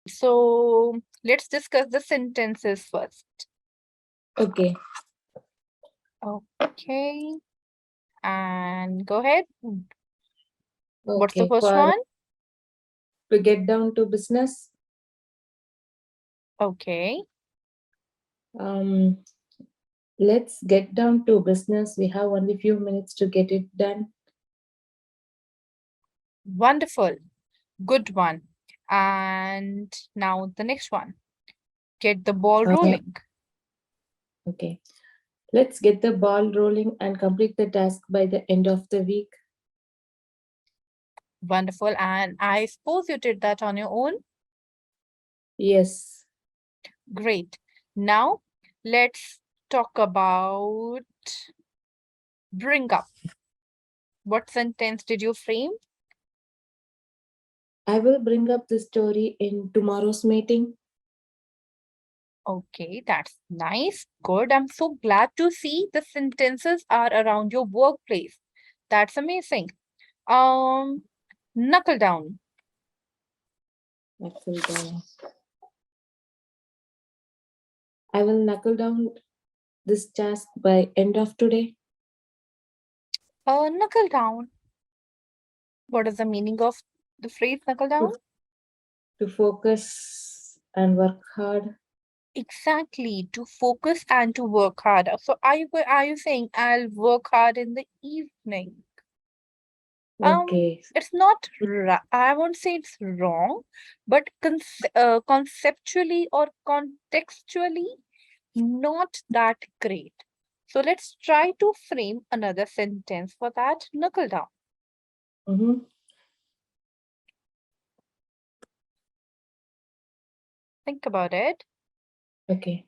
So let's discuss the sentences first. Okay. Okay. And go ahead. What's the Okay. first For one? to get down to business, Okay. um, let's get down to business. We have only few minutes to get it done. Wonderful. Good one. And now the next one. Get the ball Uh, rolling. okay. Let's get the ball rolling and complete the task by the end of the week. Wonderful. And I suppose you did that on your own. Yes. Great. Now let's talk about bring up. What sentence did you frame? I will bring up the story in tomorrow's meeting. Okay, that's nice. Good. I'm so glad to see the sentences are around your workplace. That's amazing. Um, Knuckle down. Knuckle down. I will knuckle down this task by end of today. Knuckle down. What is the meaning of the phrase knuckle down? To, to focus and work hard. Exactly, to focus and to work harder. So are you saying I'll work hard in the evening? Okay. It's not I won't say it's wrong, but conceptually or contextually not that great. So let's try to frame another sentence for that. Knuckle down. Mm-hmm. Think about it. Okay.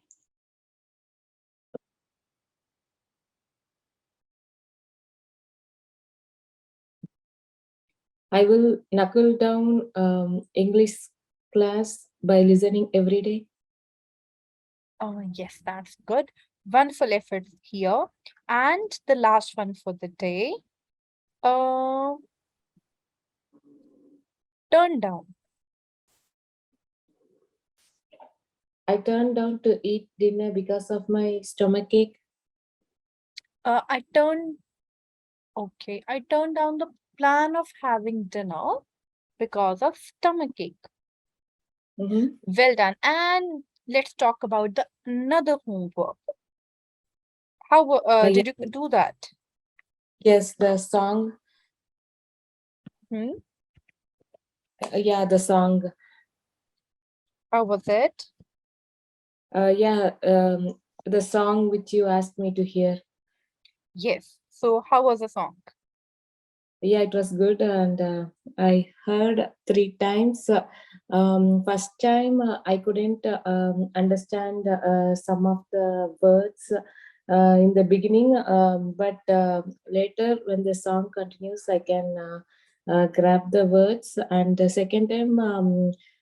I will knuckle down English class by listening every day. Oh, yes, that's good. Wonderful effort here. And the last one for the day. Uh, Turn down. I turned down to eat dinner because of my stomach ache. I turned Okay, I turned down the plan of having dinner because of stomachache. Mm-hmm. Well done. And let's talk about the another homework. How Yeah, did you do that? yes, the song. Hmm? Yeah, the song. How was it? Yeah, the song which you asked me to hear. Yes. So how was the song? Yeah, it was good, and I heard 3 times. First time I couldn't understand some of the words in the beginning, but later when the song continues, I can grab the words. And the second time,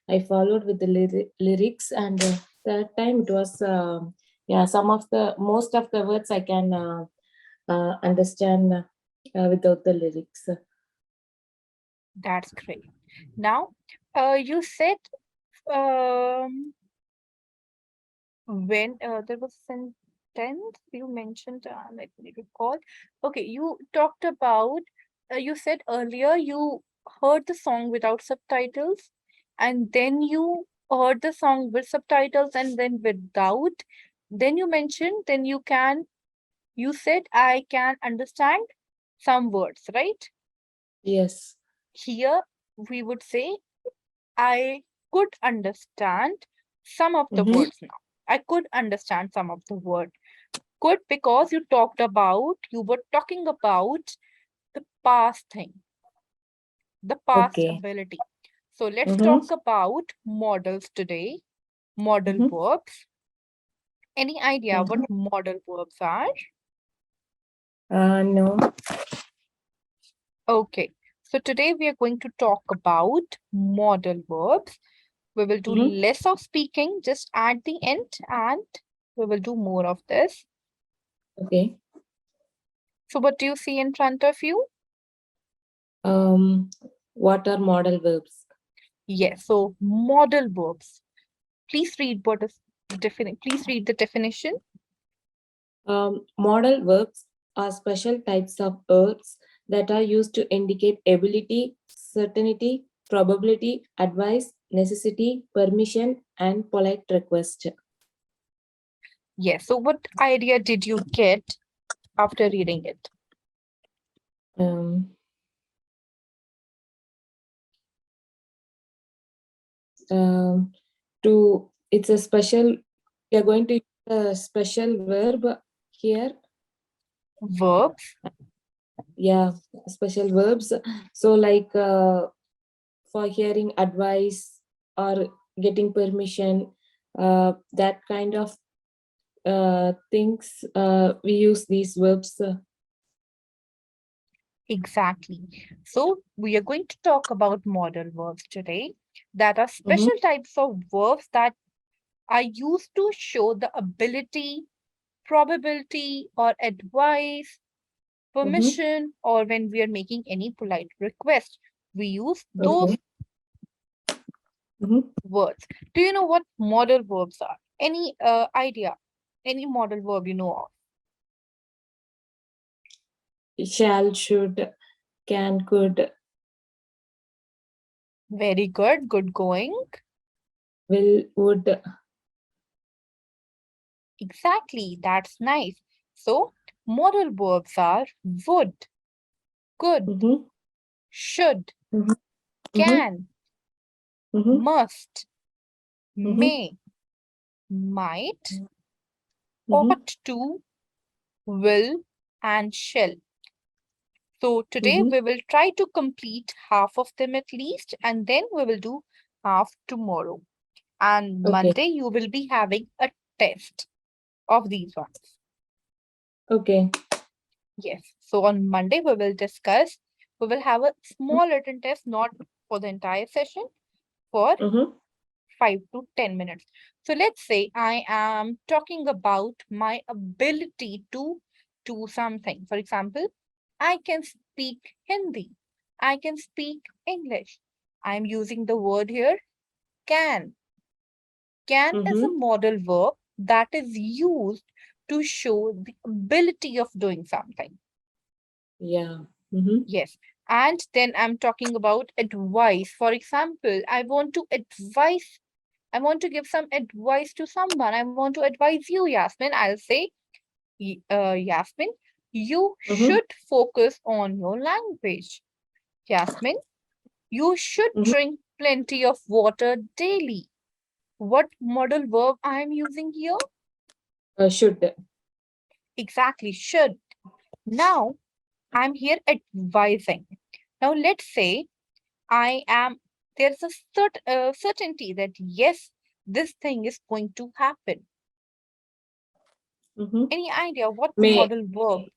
I followed with the lyrics, and third time it was yeah, some of the most of the words I can understand without the lyrics. That's great. Now, you said um, when there was sentence you mentioned, let me recall. Okay, you talked about, you said earlier you heard the song without subtitles, and then you heard the song with subtitles and then without. Then you mentioned, you said, I can understand some words, right? Yes. Here we would say, I could understand some of the Mm-hmm. words now. I could understand some of the word. Could because you were talking about the past thing, the past Okay. ability. So let's Mm-hmm. talk about models today, model Mm-hmm. verbs. Any idea what Mm-hmm. model verbs are? No. Okay, so today we are going to talk about model verbs. We will do Mm-hmm. less of speaking just at the end, and we will do more of this. Okay. So what do you see in front of you? Um, what are modal verbs? Yes, so modal verbs. Please read what is please read the definition. Modal verbs are special types of verbs that are used to indicate ability, certainty, probability, advice, necessity, permission, and polite request. Yes, so what idea did you get after reading it? Um, um, to it's a special. We are going to use a special verb here. Verbs. Yeah, special verbs. So like for hearing advice or getting permission, that kind of things, we use these verbs. Exactly. So we are going to talk about modal verbs today that are Mhm, special types of verbs that are used to show the ability, probability, or advice, mhm. permission, or when we are making any polite request. We use those Okay. Mhm. words. Do you know what modal verbs are? Any idea? Any modal verb you know of? Shall, should, can, could, Very good. Good going. will, would. Exactly. That's nice. So, modal verbs are would, could, Mhm, should, mhm, mhm, can, mhm, must, mhm, may, might, mhm, ought to, will, and shall. So today mhm. we will try to complete half of them at least, and then we will do half tomorrow. And Okay. Monday you will be having a test of these ones. Okay. Yes. So on Monday we will have a small written test, not for the entire session, for Mhm, 5 to 10 minutes. So let's say I am talking about my ability to do something. For example, I can speak Hindi. I can speak English. I'm using the word here can. Can is a mhm. modal verb that is used to show the ability of doing something. Yeah. Mhm, Yes. And then I'm talking about advice. For example, I want to give some advice to someone. I want to advise you, Yasmin. I'll say, Yasmin, you mhm, should focus on your language. Yasmin, you should mhm. drink plenty of water daily. What modal verb I am using here? Should. Exactly, should. Now, I'm here advising. Now, let's say I am, there's a certainty that yes, this thing is going to happen. Mhm. Any idea what May. modal verb?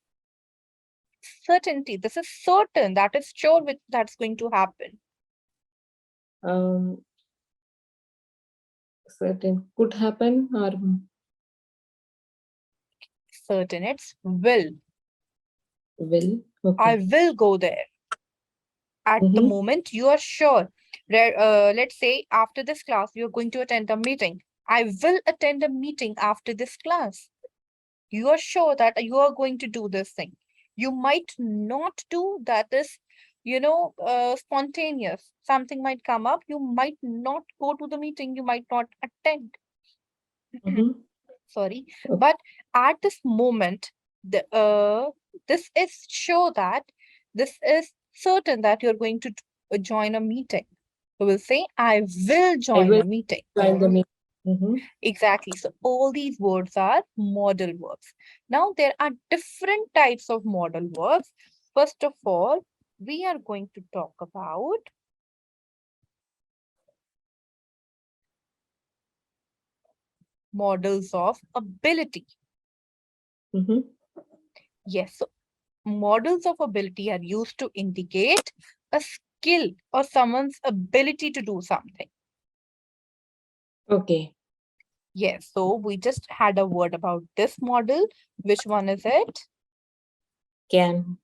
Certainty. This is certain. That is sure that's going to happen. Um, certain could happen or Certain. It's will. will. I Okay. will go there. At the Mhm, moment, you are sure. Let's say after this class, you're going to attend a meeting. I will attend a meeting after this class. You are sure that you are going to do this thing. You might not do that is, spontaneous. Something might come up. You might not go to the meeting. You might not attend. mhm. Sorry, Okay. but at this moment, this is sure that this is certain that you're going to join a meeting. You will say, I will I join will a meeting. join the meeting. Mhm, Exactly. So all these words are modal verbs. Now there are different types of modal verbs. First of all, we are going to talk about models of ability. mhm. Yes, so models of ability are used to indicate a skill or someone's ability to do something. Okay. Yes, so we just had a word about this model. Which one is it? Can.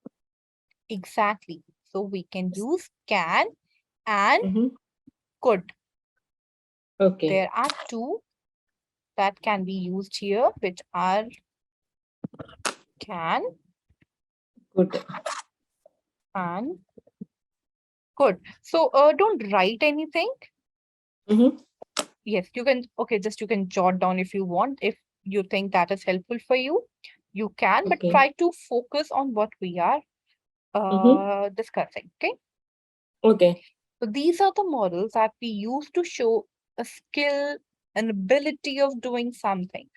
Exactly. So we can use can and Mhm, could. Okay. There are two that can be used here, which are can Good. and could. So don't write anything. Mm-hmm. Yes, you can. Okay, just you can jot down if you want. If you think that is helpful for you, you can, but Okay. try to focus on what we are Mm-hmm. discussing. Okay. Okay. So these are the models that we use to show a skill, an ability of doing something.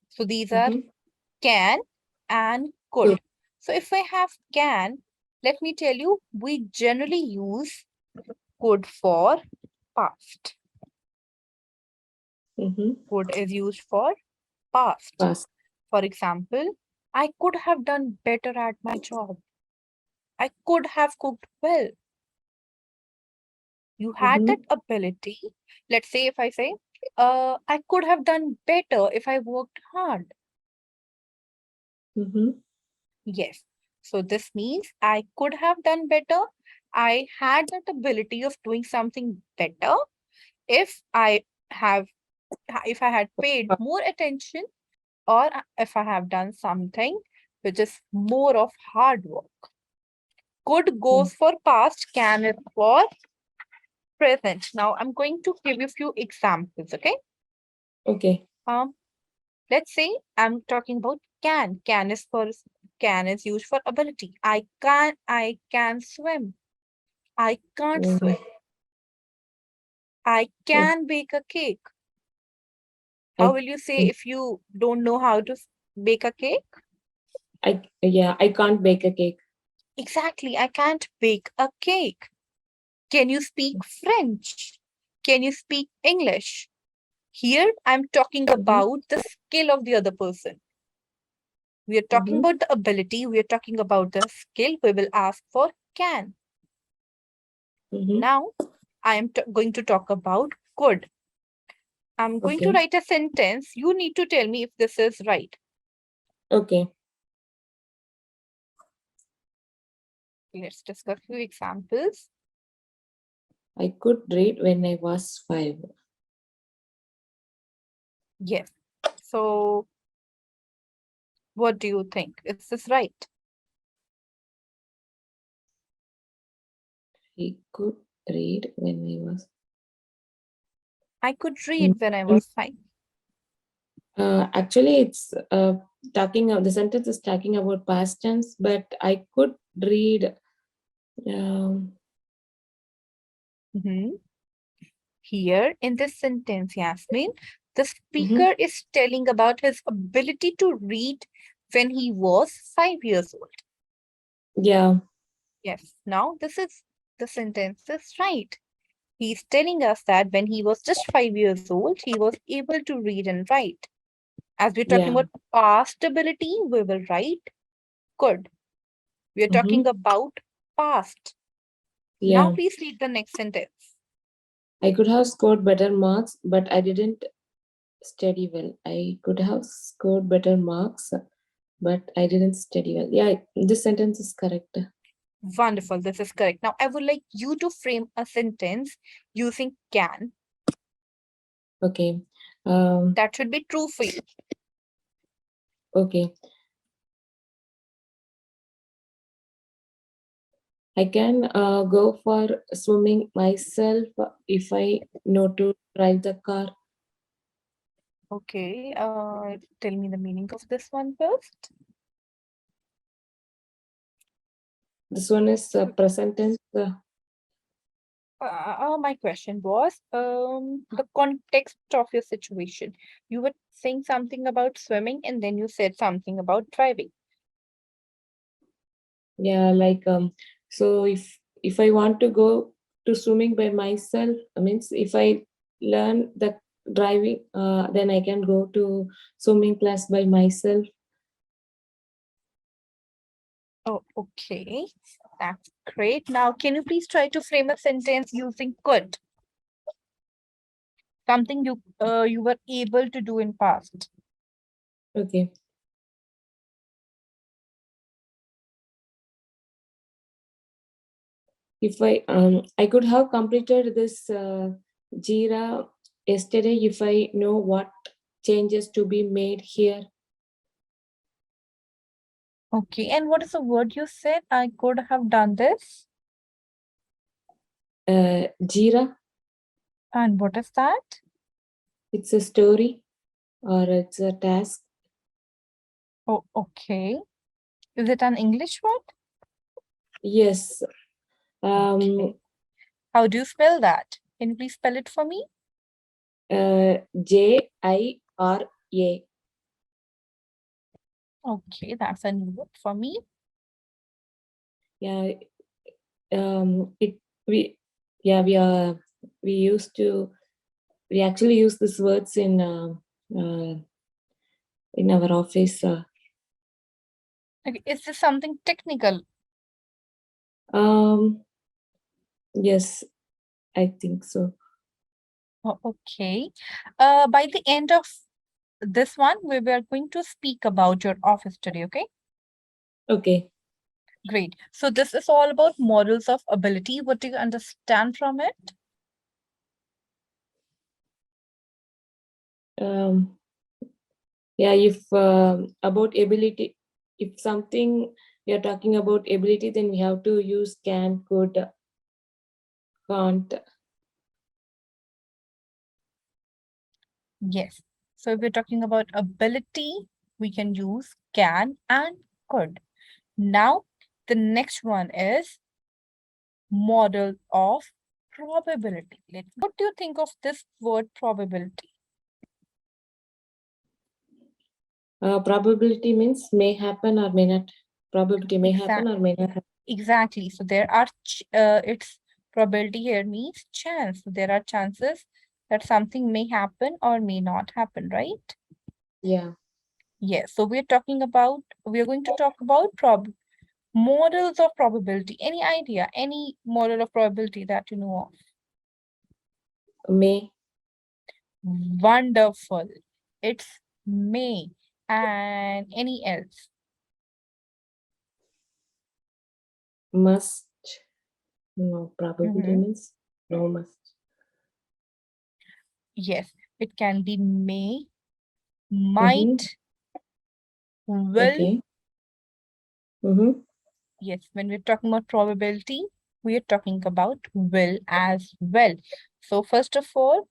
So these are Mm-hmm. can and Good. could. So if I have can, let me tell you, we generally use could for past. Mm-hmm. Could is used for past. Pass. For example, I could have done better at my job. I could have cooked well. You had that Mm-hmm. ability. Let's say if I say, I could have done better if I worked hard. Mm-hmm. Yes. So this means I could have done better. I had that ability of doing something better if have if I had paid more attention or if I have done something which is more of hard work. Could Mm. goes for past, can is for present. Now I'm going to give you a few examples, okay? Okay. Um, let's say I'm talking about can. Can is used for ability. I can swim. I can't Mm. swim. I Oh, can bake a cake. How I, will you say if you don't know how to bake a cake? yeah, I can't bake a cake. Exactly, I can't bake a cake. Can you speak French? Can you speak English? Here, I'm talking Mm-hmm. about the skill of the other person. We are talking Mm-hmm. about the ability, we are talking about the skill. We will ask for can. Mm-hmm. Now, I am going to talk about could. I'm going to Okay. write a sentence. You need to tell me if this is right. Okay. Let's discuss few examples. I could read when I was 5. Yes. So, what do you think? Is this right? I could read when I was. I could Mm. read when I was 5. Actually, it's the sentence is talking about past tense, but I could read. Um, Mhm. Here in this sentence, Yasmin, the mhm. speaker is telling about his ability to read when he was 5 years old. Yeah, Yes, now this is the sentence is right. He's telling us that when he was just 5 years old, he was able to read and write. As we're talking yeah. about past ability, we will write could. We're Mm-hmm. talking about past. Now Yeah. please read the next sentence. I could have scored better marks, but I didn't study well. I could have scored better marks, but I didn't study well. Yeah, this sentence is correct. Wonderful, this is correct. Now I would like you to frame a sentence using can. Okay. Um, That should be true for you. okay. I can go for swimming myself if I know to drive the car. Okay, tell me the meaning of this one first. This one is present tense. My question was the context of your situation. You were saying something about swimming and then you said something about driving. Yeah, like so if I want to go to swimming by myself, I means if I learn the driving, then I can go to swimming class by myself. Oh, okay. That's great. Now, can you please try to frame a sentence using could? Something you were able to do in past. Okay. If I could have completed this Jira yesterday if I know what changes to be made here. Okay, and what is the word you said? I could have done this. Jira, And what is that? it's a story or it's a task. Oh, okay. Is it an English word? Yes. Um, Okay. How do you spell that? Can you please spell it for me? Jira. Okay, that's a new word for me. Yeah. It we yeah we are we used to we actually use these words in our office. Okay, is this something technical? Um, yes, I think so. Oh, okay. By the end of this one, we were going to speak about your office today, okay? Okay. Great. So this is all about models of ability. What do you understand from it? Um, yeah, if about ability, if something we are talking about ability, then we have to use can, could, can't. Yes. So if we're talking about ability, we can use can and could. Now, the next one is model of probability. What do you think of this word probability? Probability means may happen or may not. Probability may happen Exact, or may not happen. exactly. So there are, its probability here means chance. So there are chances that something may happen or may not happen, right? Yeah. Yes. So we are going to talk about models of probability. Any idea, any model of probability that you know of? May, Wonderful. It's may. And any else? must. No, probability Mhm. means no must. Yes, it can be may, Mm-hmm. might, will. Okay. Mm-hmm. Yes, when we're talking about probability, we are talking about will as well. So first of all,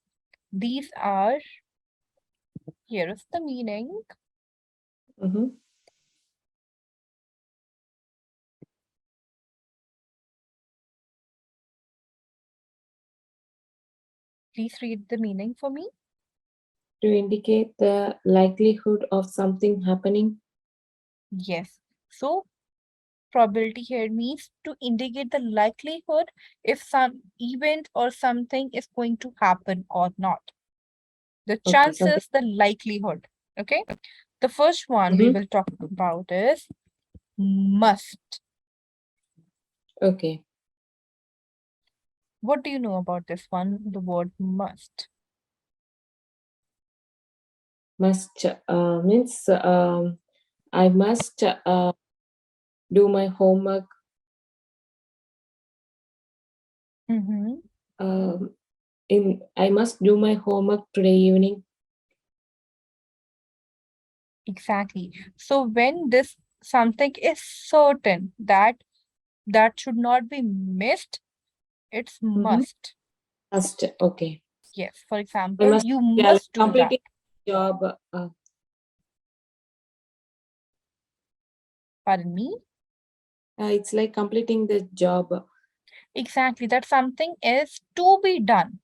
these are, here is the meaning. Mm-hmm. Please read the meaning for me. To indicate the likelihood of something happening. Yes. So probability here means to indicate the likelihood if some event or something is going to happen or not. The Okay, something. chances, the likelihood. Okay. The first one we Mm-hmm. will talk about is must. Okay. What do you know about this one? The word must. Must means I must do my homework. Mm-hmm. Um, in I must do my homework today evening. Exactly. So when this something is certain that should not be missed, it's Mm-hmm. must. Must. Okay. Yes. For I example, must. you Yeah, like must do that. completing job. Pardon me. It's like completing the job. Exactly. That something is to be done,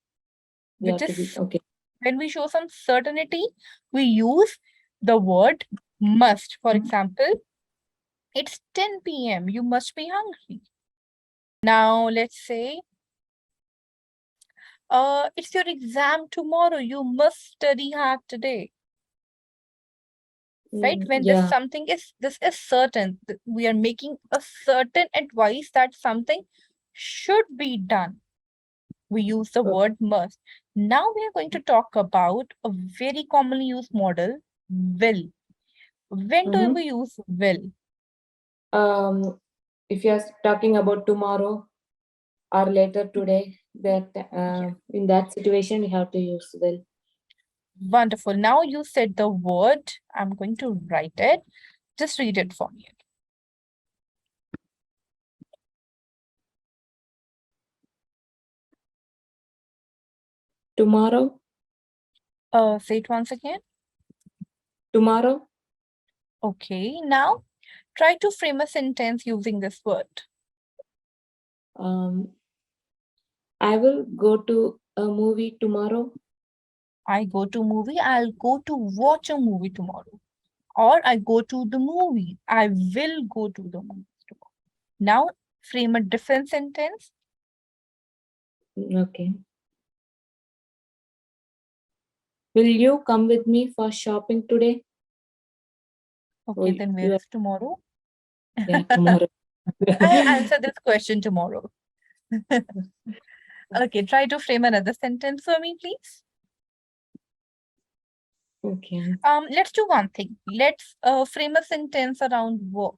Yeah, which to be is okay. when we show some certainty, we use the word must. For Mhm. example, it's 10 p.m. You must be hungry. Now, let's say, it's your exam tomorrow. You must study hard today. Right? When this Yeah. something is, this is certain, we are making a certain advice that something should be done. We use the Okay. word must. Now we are going to talk about a very commonly used model, will. When do Mm-hmm. we use will? If you're talking about tomorrow. or later today. That Yes. in that situation, we have to use will. Wonderful. Now you said the word. I'm going to write it. Just read it for me. Tomorrow, Say it once again. tomorrow. Okay. Now try to frame a sentence using this word. Um, I will go to a movie tomorrow. I go to movie. I'll go to watch a movie tomorrow. Or I go to the movie. I will go to the movie tomorrow. Now frame a different sentence. Okay. Will you come with me for shopping today? Oh, Okay, then where you are, is tomorrow? yeah, tomorrow. I'll answer this question tomorrow. Okay, try to frame another sentence for me, please. Okay. Let's do one thing. Let's frame a sentence around work.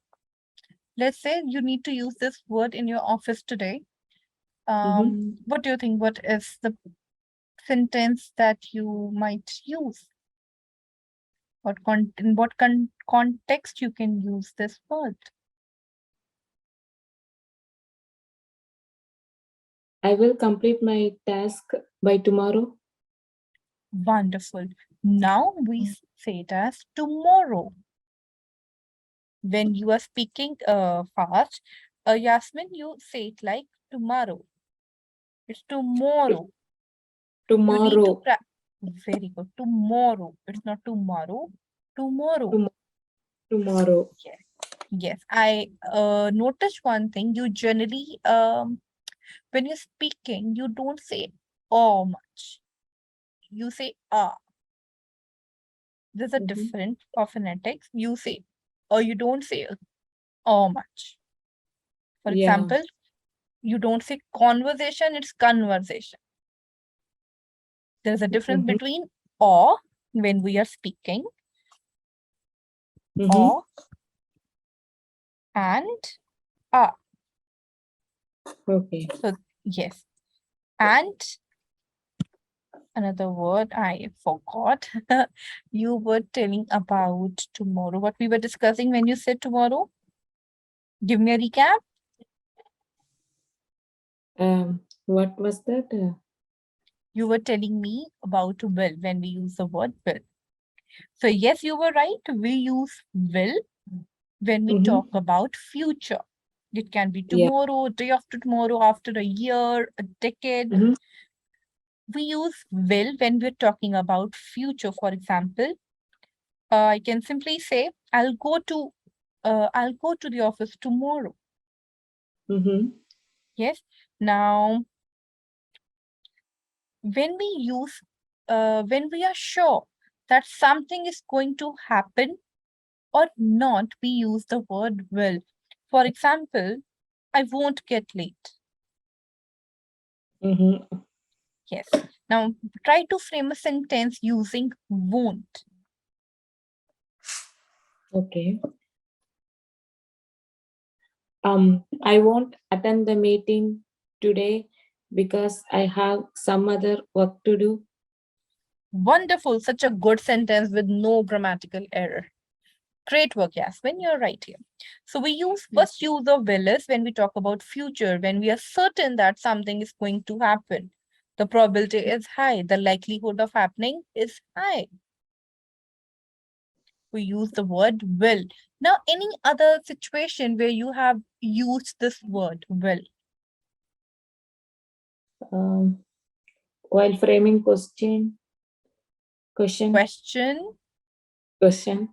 Let's say you need to use this word in your office today. Mm-hmm. What do you think? What is the sentence that you might use? In what context you can use this word? I will complete my task by tomorrow. Wonderful. Now we say it as tomorrow. When you are speaking fast, Yasmin, you say it like tomorrow. It's tomorrow. You need to Tomorrow. practice. Very good. Tomorrow. It's not tomorrow. Tomorrow. Tom- tomorrow. Yes. Yes. I noticed one thing. You generally, when you're speaking, you don't say oh much. You say ah. There's a Mm-hmm. difference of phonetics. You say, or you don't say oh much. For Yeah. example, you don't say conversation, it's conversation. There's a difference Mm-hmm. between or when we are speaking, Mm-hmm. or and ah. Okay. So yes. And another word I forgot. You were telling about tomorrow. What we were discussing when you said tomorrow? Give me a recap. What was that? You were telling me about will when we use the word will. So yes, you were right. We use will when we talk Mm-hmm. about future. It can be Yeah. tomorrow, day after tomorrow, after a year, a decade. Mm-hmm. We use will when we're talking about future. For example, I can simply say, I'll go to the office tomorrow. Mm-hmm. Yes. Now, when we use, when we are sure that something is going to happen or not, we use the word will. For example, I won't get late. Mm-hmm. Yes. Now, try to frame a sentence using won't. Okay. I won't attend the meeting today because I have some other work to do. Wonderful. Such a good sentence with no grammatical error. Great work, Yasmin. You're right here. So we use first use of will is when we talk about future, when we are certain that something is going to happen. The probability is high. The likelihood of happening is high. We use the word will. Now, any other situation where you have used this word will? Um, while framing question, Question. question.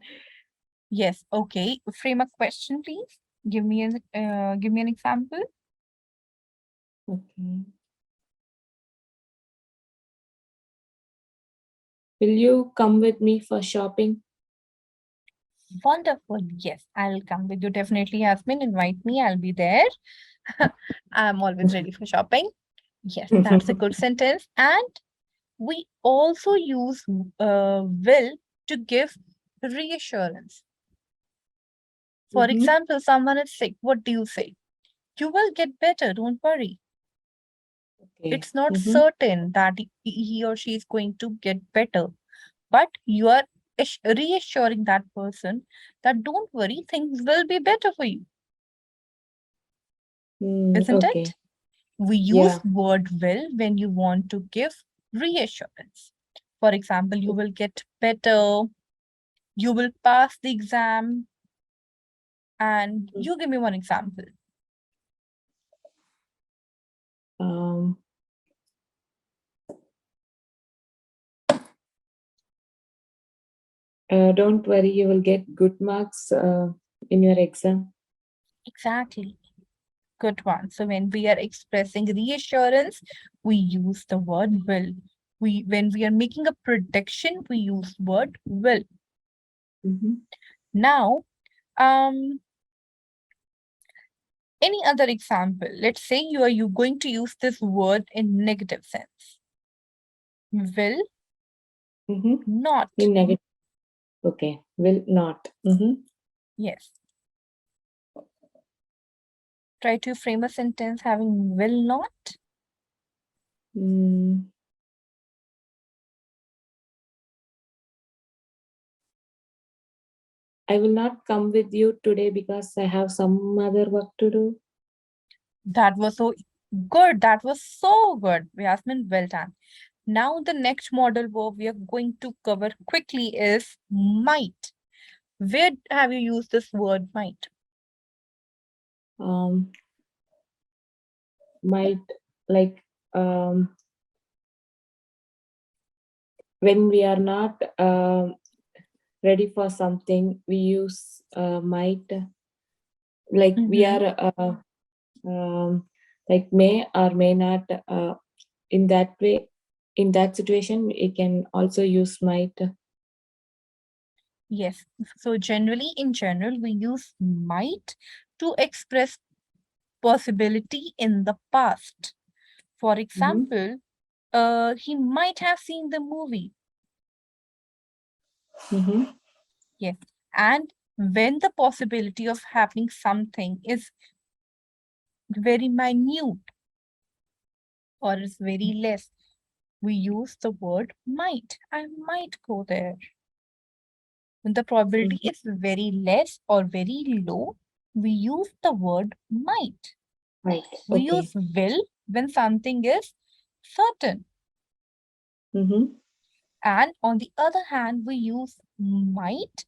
Yes. Okay. Frame a question, please. Give me an example. Okay. Will you come with me for shopping? Wonderful. Yes, I'll come with you. Definitely, Yasmin. Invite me. I'll be there. I'm always ready for shopping. Yes, that's a good sentence. And we also use will to give reassurance. For Mm-hmm. example, someone is sick. What do you say? You will get better. Don't worry. Okay. It's not Mm-hmm. certain that he or she is going to get better, but you are reassuring that person that don't worry, things will be better for you, isn't Okay. it? We use Yeah. word will when you want to give reassurance. For example, you will get better, you will pass the exam, and Mm. you give me one example. Um, don't worry, you will get good marks in your exam. Exactly. Good one. So when we are expressing reassurance, we use the word will. When we are making a prediction, we use word will. Mm-hmm. Now, um, any other example? Let's say you going to use this word in negative sense. Will Mm-hmm. not. In negative. Okay. Will not. Mm-hmm. Yes. Try to frame a sentence having will not. Mm, I will not come with you today because I have some other work to do. That was so good. That was so good. Yasmin, well done. Now, the next model verb we are going to cover quickly is might. Where have you used this word might? Um, might like when we are not ready for something, we use might. Like we Mm-hmm. are um, like may or may not. In that way, in that situation, we can also use might. Yes. So generally, in general, we use might to express possibility in the past. For Mm-hmm. example, he might have seen the movie. Mm-hmm. Yes. And when the possibility of happening something is very minute or is very less, we use the word might. I might go there. When the probability Mm-hmm. is very less or very low, we use the word might. Might. We Okay. use will when something is certain. Mm-hmm. And on the other hand, we use might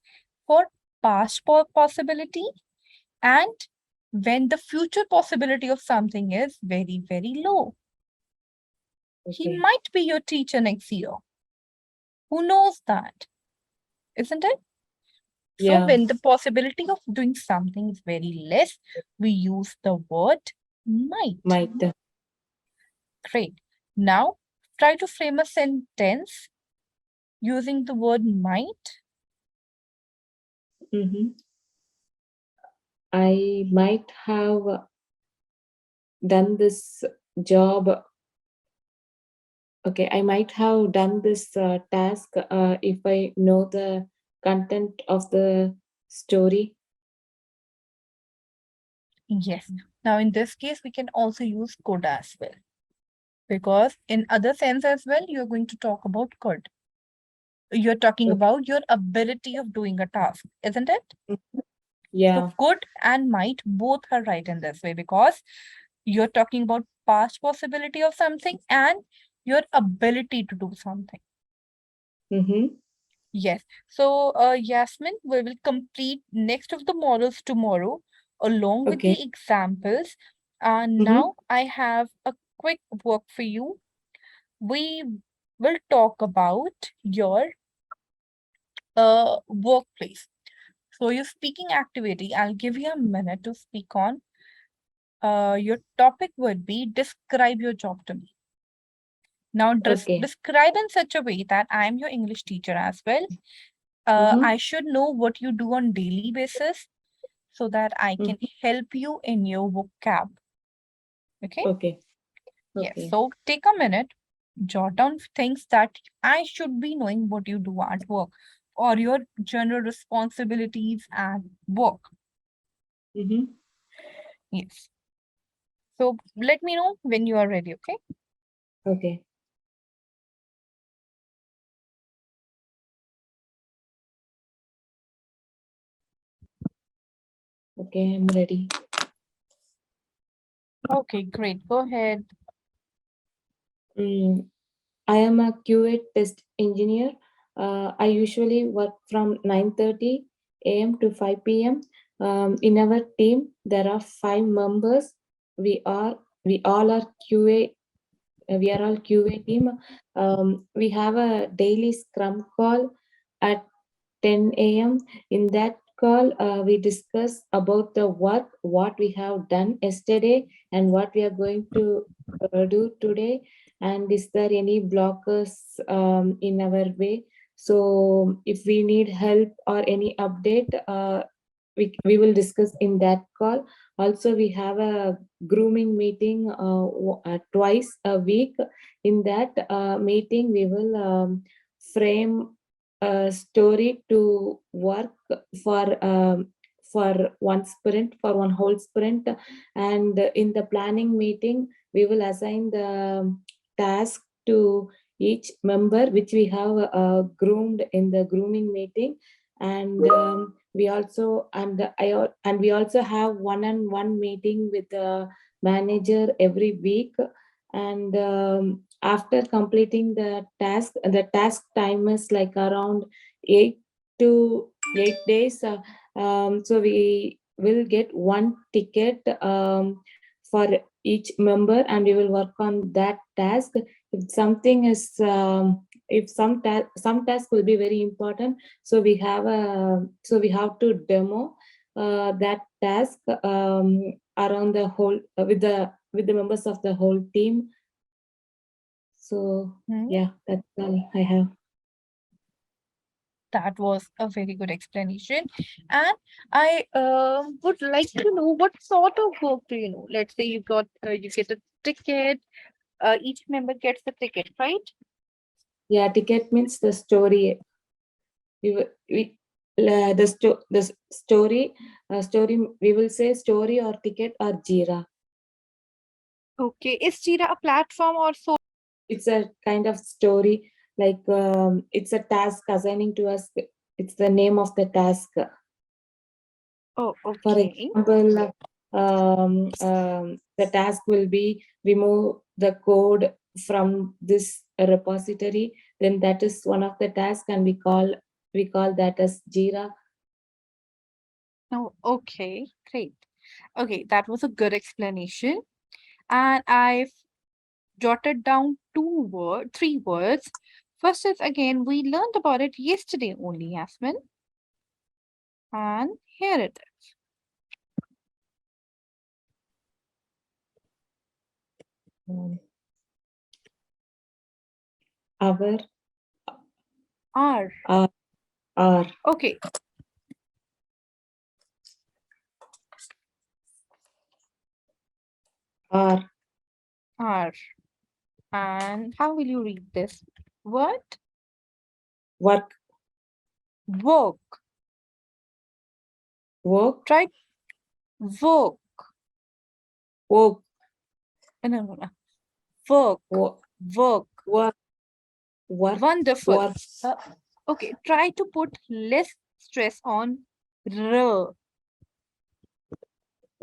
for past possibility and when the future possibility of something is very, very low. He Okay. might be your teacher next year. Who knows that? Isn't it? So Yeah. when the possibility of doing something is very less, we use the word might. Might. Great. Now try to frame a sentence using the word might. Mm-hmm. I might have done this job. Okay, I might have done this task if I know the content of the story. Yes. Now in this case, we can also use could as well. Because in other sense as well, you're going to talk about could. You're talking Okay. about your ability of doing a task, isn't it? So Yeah. could and might both are right in this way because you're talking about past possibility of something and your ability to do something. Mm-hmm. Yes. So, Yasmin, we will complete next of the models tomorrow along with Okay. the examples. And Mm-hmm. now I have a quick work for you. We will talk about your workplace. So, your speaking activity, I'll give you a minute to speak on. Your topic would be describe your job to me. Now, Okay. describe in such a way that I am your English teacher as well. Mm-hmm. I should know what you do on daily basis so that I can Mm-hmm. help you in your vocab. Okay? Okay. Yes. Okay. So take a minute, jot down things that I should be knowing what you do at work or your general responsibilities at work. Mm-hmm. Yes. So let me know when you are ready. Okay? Okay. Okay, I'm ready. Okay, great. Go ahead. Mm, I am a QA test engineer. I usually work from 9:30 a.m. to 5 p.m. In our team, there are 5 members. We all are QA. We are all QA team. We have a daily Scrum call at 10 a.m. In that call, we discuss about the work, what we have done yesterday, and what we are going to do today. And is there any blockers in our way? So, if we need help or any update, we will discuss in that call. Also, we have a grooming meeting twice a week. In that meeting, we will frame a story to work for one sprint, for one whole sprint. And in the planning meeting, we will assign the task to each member, which we have groomed in the grooming meeting. And we also have one-on-one meeting with the manager every week. And after completing the task time is like around 8 to 8 days. So we will get one ticket for each member, and we will work on that task. If something is if some task will be very important, so we have to demo that task around the whole with the members of the whole team. So Hmm? yeah, that's all I have. That was a very good explanation. And I would like to know what sort of work do you know? Let's say you get a ticket. Each member gets the ticket, right? Yeah, ticket means the story. We story, we will say story or ticket or Jira. Okay. Is Jira a platform or so? It's a kind of story, like it's a task assigning to us. It's the name of the task. Oh, For okay. example, the task will be remove the code from this repository. Then that is one of the tasks, and we call that as Jira. Oh, okay. Great. Okay, that was a good explanation. And I've jotted down three words. First is again, we learned about it yesterday only, Yasmin. And here it is. Um, our R. our our Okay, our R. And how will you read this word? work Work. work Try work. work No, no, no. Work. work Work. work work Wonderful. work Uh, okay, try to put less stress on R.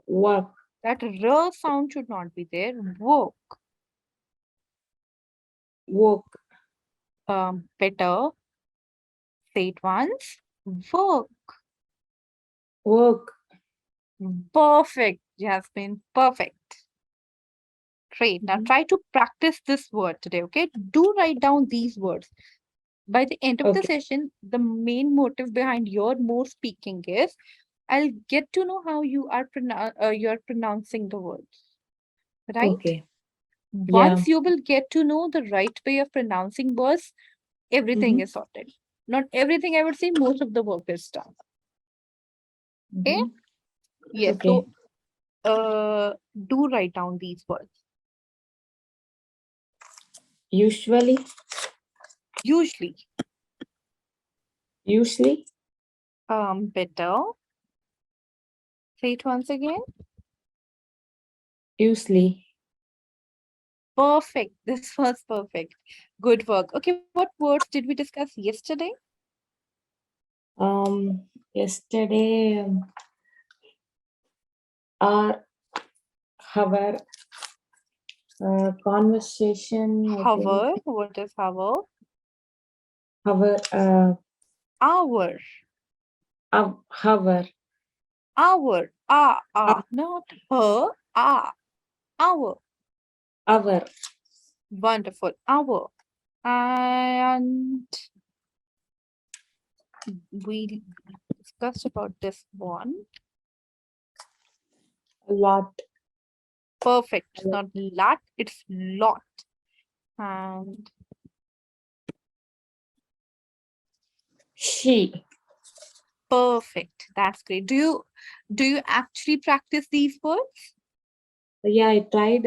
work That R sound should not be there. Work. work Better. Say it once. Work. work. Perfect, Jasmine. Perfect. Great. Now Mhm. try to practice this word today, okay? Do write down these words. By the end of the Okay, session, the main motive behind your more speaking is I'll get to know how you're pronouncing the words, right? okay, yeah. Once you will get to know the right way of pronouncing words, everything Mm-hmm. is sorted. Not everything, I would say, most of the work is done. Okay? Mm-hmm. Yes. So Okay. do write down these words. Usually, Usually, usually, better. Say it once again. usually, Perfect. This was perfect. Good work. Okay, what words did we discuss yesterday? Yesterday, our our conversation, I think, Hover. What is hover? our Hour. our Hour. Ah, ah. Not her. Ah. Hour. our Wonderful. Hour. And we discussed about this one. a lot. Perfect. It's not lot, it's lot. And She. perfect. That's great. Do you actually practice these words? Yeah, I tried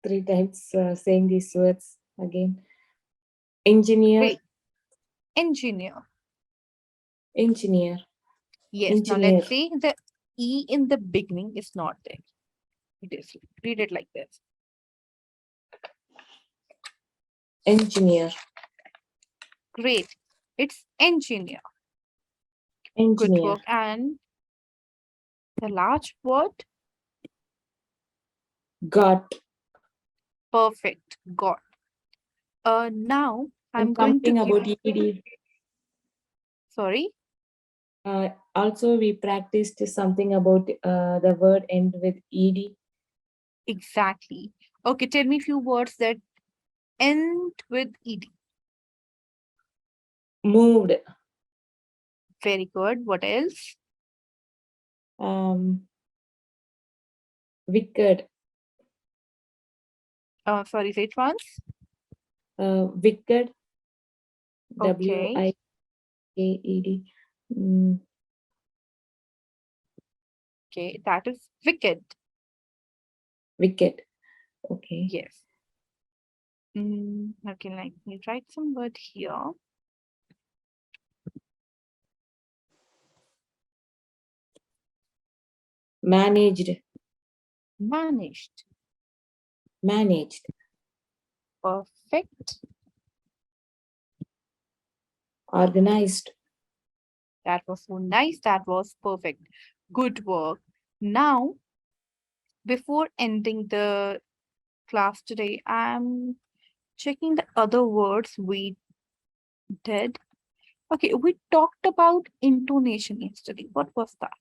3 times saying these words again. Engineer, Great. Engineer. engineer, Yes. Now engineer, let's say the E in the beginning is not there. It is. Read it like this. engineer, Great. It's engineer. Good engineer. work. And the large word, Got. perfect. Got. Now And I'm going to something give, about ed. sorry. Also, we practiced something about the word end with ed. Exactly. Okay, tell me a few words that end with ed. Moved. Very good. What else? Um, wicked. Sorry, say it once. Wicked. W Okay. I K E D. Mm, Okay, that is wicked. wicked. Okay. Yes. Okay, let me write some word here. Managed. Managed. Managed. Perfect. Organized. That was so nice. That was perfect. Good work. Now, before ending the class today, I'm checking the other words we did. Okay, we talked about intonation yesterday. What was that?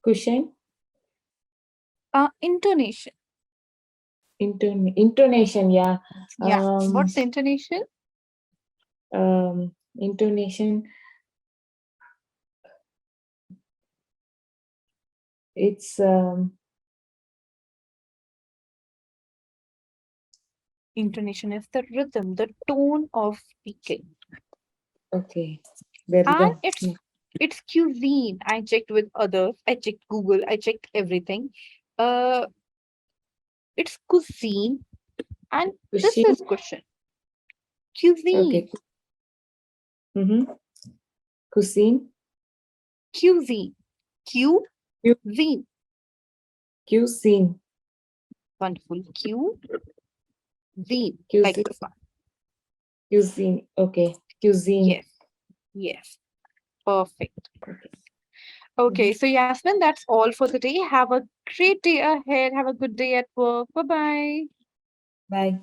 Cushion. Intonation. Intonation. Yeah. Yeah. Um, What's intonation? Intonation. It's Intonation is the rhythm, the tone of speaking. okay. The And rhythm. it's cuisine. I checked with others. I checked Google. I checked everything. Uh, it's cuisine, and this Cushion. is question. Cuisine, Okay. Mm-hmm. Cuisine. cuisine, Cu- cuisine. Cuisine. Wonderful. Cuisine, like Cuisine. this one. Cuisine. Okay. Cuisine. Yes, yes. Perfect. Okay. Okay, Mhm. so Yasmin, that's all for the day. Have a great day ahead. Have a good day at work. Bye bye. Bye.